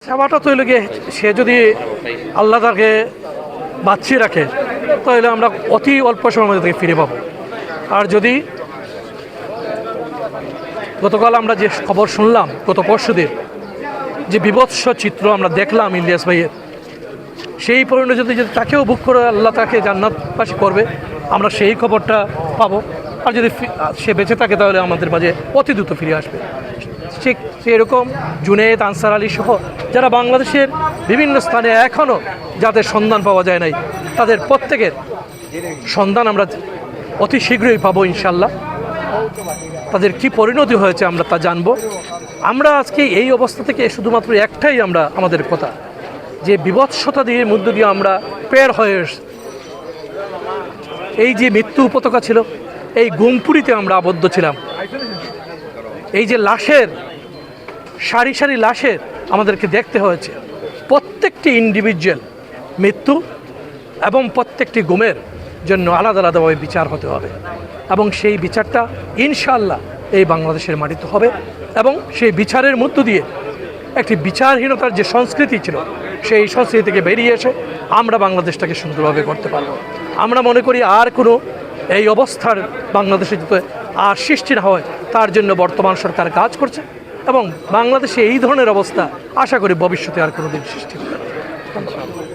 চাওয়াটা তো হইল গিয়ে সে যদি আল্লাহ তাকে বাঁচিয়ে রাখে তাহলে আমরা অতি অল্প সময়ের মধ্যে থেকে ফিরে পাবো। আর যদি গতকাল আমরা যে খবর শুনলাম গত পরশুদিন যে বিভৎস চিত্র আমরা দেখলাম ইলিয়াস ভাইয়ের, সেই পরিণতি যদি তাকেও বুক করে আল্লাহ তাকে জান্নাতবাসী করবে, আমরা সেই খবরটা পাবো। আর যদি সে বেঁচে থাকে তাহলে আমাদের মাঝে অতি দ্রুত ফিরে আসবে। ঠিক সেরকম জুনেদ, আনসার আলী সহ যারা বাংলাদেশের বিভিন্ন স্থানে এখনও যাদের সন্ধান পাওয়া যায় নাই, তাদের প্রত্যেকের সন্ধান আমরা অতি শীঘ্রই পাবো ইনশাল্লাহ। তাদের কি পরিণতি হয়েছে আমরা তা জানবো। আমরা আজকে এই অবস্থা থেকে শুধুমাত্র একটাই আমাদের কথা, যে বিভৎসতা দিয়ে মধ্য দিয়ে আমরা পের হয়ে এসেছি। এই যে মৃত্যু উপত্যকা ছিল, এই গুমপুরিতে আমরা আবদ্ধ ছিলাম। এই যে লাশের সারি সারি লাশের আমাদেরকে দেখতে হয়েছে, প্রত্যেকটি ইন্ডিভিজুয়াল মৃত্যু এবং প্রত্যেকটি গুমের জন্য আলাদা আলাদাভাবে বিচার হতে হবে, এবং সেই বিচারটা ইনশাআল্লাহ এই বাংলাদেশের মাটিতে হবে। এবং সেই বিচারের মধ্য দিয়ে একটি বিচারহীনতার যে সংস্কৃতি ছিল, সেই সংস্কৃতি থেকে বেরিয়ে এসে আমরা বাংলাদেশটাকে সুন্দরভাবে করতে পারব। আমরা মনে করি আর কোনো এই অবস্থার বাংলাদেশে যাতে আর সৃষ্টি না হয়, তার জন্য বর্তমান সরকার কাজ করছে, এবং বাংলাদেশে এই ধরনের অবস্থা আশা করি ভবিষ্যতে আর কোনো দিন সৃষ্টি হবে না।